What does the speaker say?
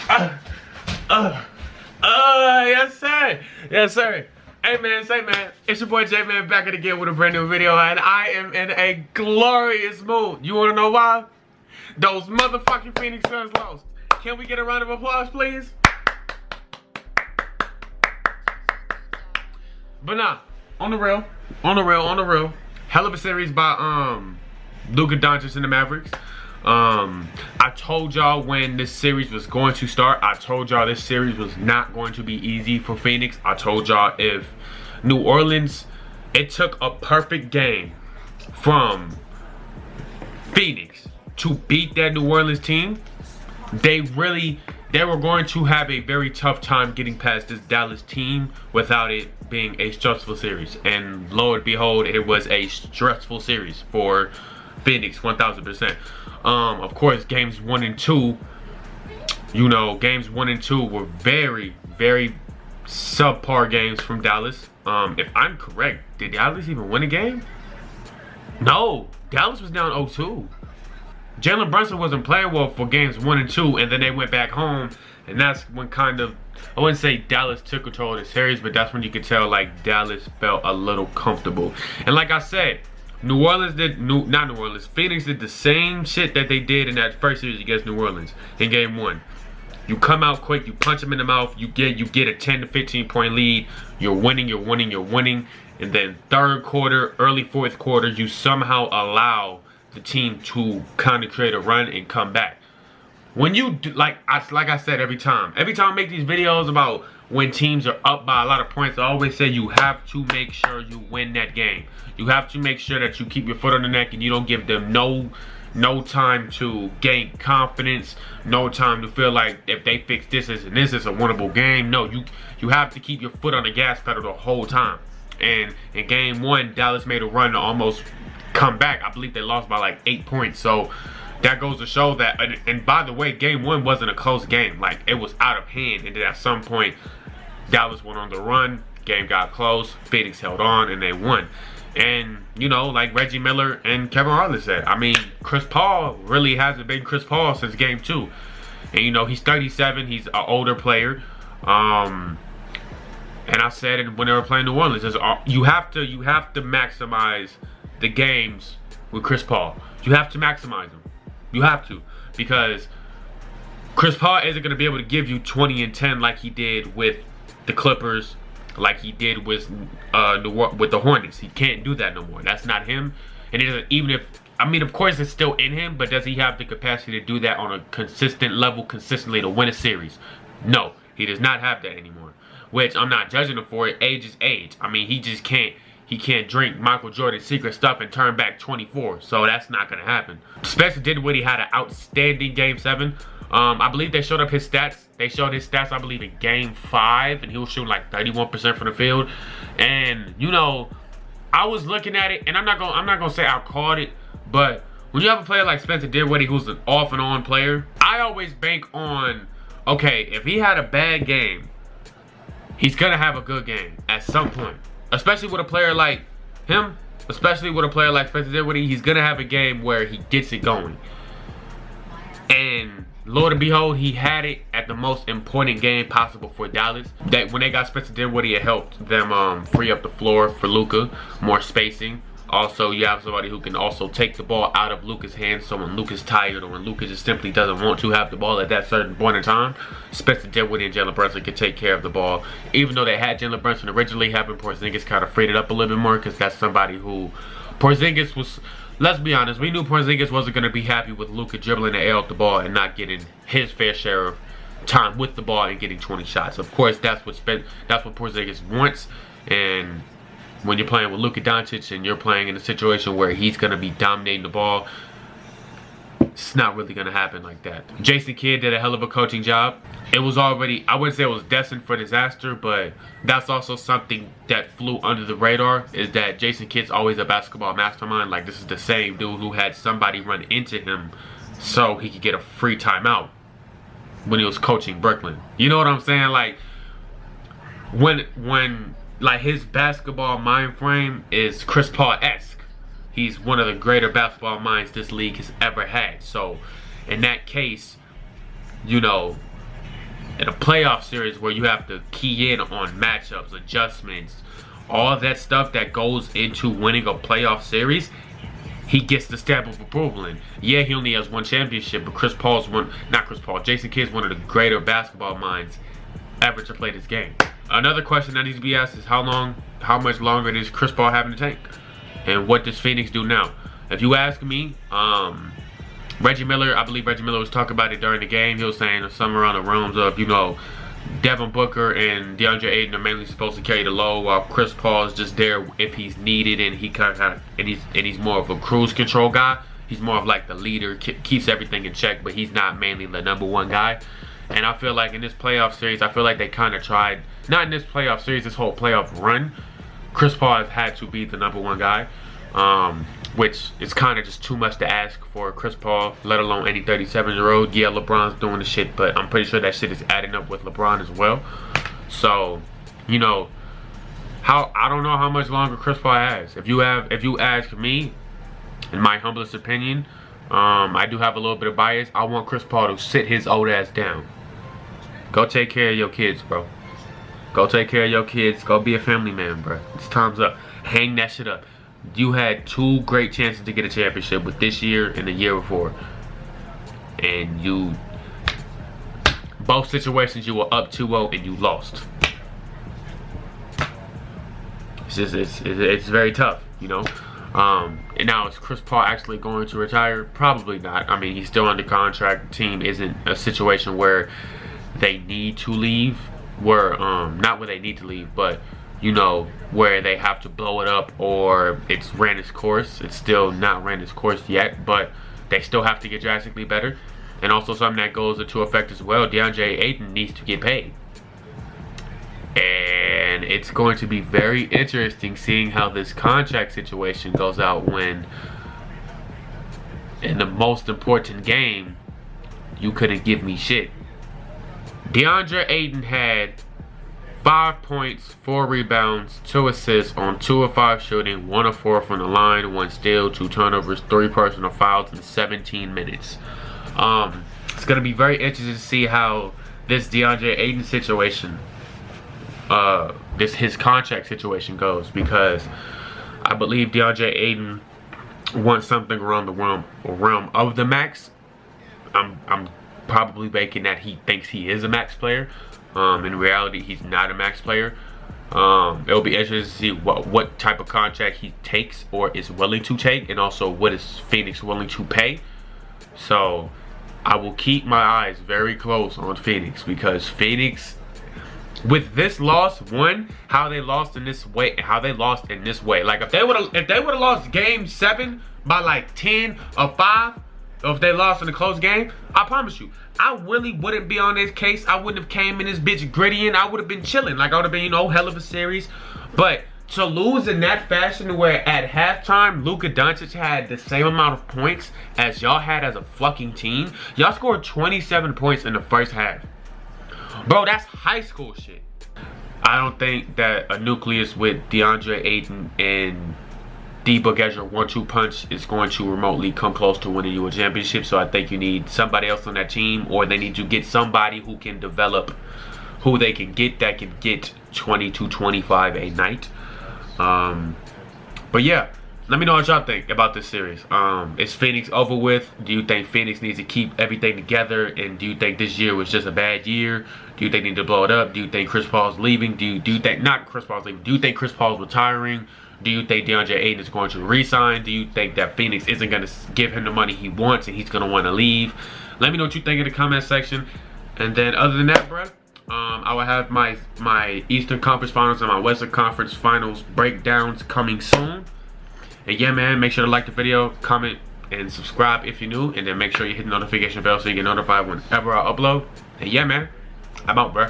Yes, sir. Yes, sir. Hey, man, say, man, it's your boy J-Man back at again with a brand new video, and I am in a glorious mood. You want to know why? Those motherfucking Phoenix Suns lost. Can we get a round of applause, please? But nah, on the real. Hell of a series by Luka Doncic and the Mavericks. I told y'all when this series was going to start, I told y'all this series was not going to be easy for Phoenix. I told y'all if New Orleans, it took a perfect game from Phoenix to beat that New Orleans team. They were going to have a very tough time getting past this Dallas team without it being a stressful series. And lo and behold, it was a stressful series for Phoenix, 1000%. Of course, games 1 and 2, games 1 and 2 were very, very subpar games from Dallas. If I'm correct, did Dallas even win a game? No, Dallas was down 0-2. Jalen Brunson wasn't playing well for games 1 and 2, and then they went back home, and that's when kind of, I wouldn't say Dallas took control of the series, but that's when you could tell like Dallas felt a little comfortable. And like I said, Phoenix did the same shit that they did in that first series against New Orleans in game 1. You come out quick, you punch them in the mouth, you get a 10 to 15 point lead, you're winning, and then third quarter, early fourth quarter, you somehow allow the team to kind of create a run and come back. When you do, like I said every time I make these videos about when teams are up by a lot of points, I always say you have to make sure you win that game. You have to make sure that you keep your foot on the neck and you don't give them no time to gain confidence, no time to feel like if they fix this is a winnable game. No, you have to keep your foot on the gas pedal the whole time. And in game 1, Dallas made a run to almost come back. I believe they lost by like 8 points. So that goes to show that, and by the way, game 1 wasn't a close game. Like, it was out of hand, and then at some point Dallas went on the run, game got close, Phoenix held on, and they won. And like Reggie Miller and Kevin Harlan said, I mean, Chris Paul really hasn't been Chris Paul since game 2. And he's 37, he's an older player. And I said it when they were playing New Orleans, you have to maximize the games with Chris Paul. You have to maximize them. You have to, because Chris Paul isn't going to be able to give you 20 and 10 like he did with the Clippers, like he did with the Hornets. He can't do that no more. That's not him. And it doesn't, even if, I mean, of course it's still in him, but does he have the capacity to do that on a consistent level, consistently to win a series? No, he does not have that anymore. Which I'm not judging him for it. Age is age. I mean, he just can't. He can't drink Michael Jordan's secret stuff and turn back 24. So that's not going to happen. Spencer Dinwiddie had an outstanding game 7. I believe they showed up his stats. They showed his stats, I believe, in game 5. And he was shooting like 31% from the field. And, I was looking at it. And I'm not gonna say I called it. But when you have a player like Spencer Dinwiddie who's an off and on player, I always bank on, okay, if he had a bad game, he's going to have a good game at some point. Especially with a player like him, especially with a player like Spencer Dinwiddie, he's going to have a game where he gets it going. And Lord and behold, he had it at the most important game possible for Dallas. That when they got Spencer Dinwiddie, it helped them free up the floor for Luka, more spacing. Also, you have somebody who can also take the ball out of Luka's hands. So when Luka's tired or when Luka just simply doesn't want to have the ball at that certain point in time, Spencer Dinwiddie and Jalen Brunson can take care of the ball. Even though they had Jalen Brunson originally, having Porzingis kind of freed it up a little bit more, because that's somebody who Porzingis was. Let's be honest, we knew Porzingis wasn't going to be happy with Luka dribbling the air off the ball and not getting his fair share of time with the ball and getting 20 shots. Of course, that's what Porzingis wants. And when you're playing with Luka Doncic and you're playing in a situation where he's going to be dominating the ball, it's not really going to happen like that. Jason Kidd did a hell of a coaching job. It was already, I wouldn't say it was destined for disaster, but that's also something that flew under the radar, is that Jason Kidd's always a basketball mastermind. Like, this is the same dude who had somebody run into him so he could get a free timeout when he was coaching Brooklyn. You know what I'm saying? Like, when like his basketball mind frame is Chris Paul-esque. He's one of the greater basketball minds this league has ever had. So in that case, In a playoff series where you have to key in on matchups, adjustments, all that stuff that goes into winning a playoff series, he gets the stamp of approval in. Yeah, he only has one championship, but Jason Kidd's one of the greater basketball minds ever to play this game. Another question that needs to be asked is how much longer does Chris Paul have in the tank? And what does Phoenix do now? If you ask me, Reggie Miller, I believe Reggie Miller was talking about it during the game. He was saying something around the realms of, you know, Devin Booker and DeAndre Ayton are mainly supposed to carry the load, while Chris Paul is just there if he's needed, and he's more of a cruise control guy. He's more of like the leader, keeps everything in check, but he's not mainly the #1 guy. And I feel like in this playoff series, I feel like they kind of tried, not in this playoff series, this whole playoff run, Chris Paul has had to be the #1 guy, which is kind of just too much to ask for Chris Paul, let alone any 37-year-old. Yeah, LeBron's doing the shit, but I'm pretty sure that shit is adding up with LeBron as well. So, you know, I don't know how much longer Chris Paul has. If you ask me, in my humblest opinion, I do have a little bit of bias. I want Chris Paul to sit his old ass down. Go take care of your kids, bro. Go take care of your kids. Go be a family man, bro. It's time's up. Hang that shit up. You had 2 great chances to get a championship with this year and the year before. And both situations you were up 2-0 and you lost. It's very tough, you know. And now is Chris Paul actually going to retire? Probably not. I mean, he's still under contract. The team isn't a situation where they need to leave. Not where they need to leave, but you know, where they have to blow it up or it's ran its course. It's still not ran its course yet, but they still have to get drastically better. And also something that goes into effect as well, DeAndre Ayton needs to get paid. And it's going to be very interesting seeing how this contract situation goes out when in the most important game, you couldn't give me shit. DeAndre Ayton had 5 points, 4 rebounds, 2 assists on 2 of 5 shooting, 1 of 4 from the line, 1 steal, 2 turnovers, 3 personal fouls in 17 minutes. It's going to be very interesting to see how this DeAndre Ayton situation, his contract situation goes, because I believe DeAndre Ayton wants something around the realm of the max. I'm probably baking that he thinks he is a max player. In reality, he's not a max player. It'll be interesting to see what type of contract he takes or is willing to take, and also what is Phoenix willing to pay. So I will keep my eyes very close on Phoenix, because Phoenix, with this loss, how they lost in this way. Like if they would have lost Game 7 by like 10 or 5, or if they lost in a close game, I promise you, I really wouldn't be on this case. I wouldn't have came in this bitch gritty, and I would have been chilling. Like I would have been, you know, hell of a series. But to lose in that fashion, where at halftime Luka Doncic had the same amount of points as y'all had as a fucking team. Y'all scored 27 points in the first half. Bro, that's high school shit. I don't think that a nucleus with DeAndre Ayton and D-Book as your 1-2 punch is going to remotely come close to winning you a championship. So I think you need somebody else on that team, or they need to get somebody who can develop, who they can get that can get 20 to 25 a night. But yeah, let me know what y'all think about this series. Is Phoenix over with? Do you think Phoenix needs to keep everything together? And do you think this year was just a bad year? Do you think they need to blow it up? Do you think Chris Paul's leaving? Do you think, not Chris Paul's leaving, do you think Chris Paul's retiring? Do you think DeAndre Ayton is going to resign? Do you think that Phoenix isn't going to give him the money he wants and he's going to want to leave? Let me know what you think in the comment section. And then other than that, bro, I will have my Eastern Conference Finals and my Western Conference Finals breakdowns coming soon. And yeah, man, make sure to like the video, comment, and subscribe if you're new. And then make sure you hit the notification bell so you get notified whenever I upload. And yeah, man, I'm out, bro.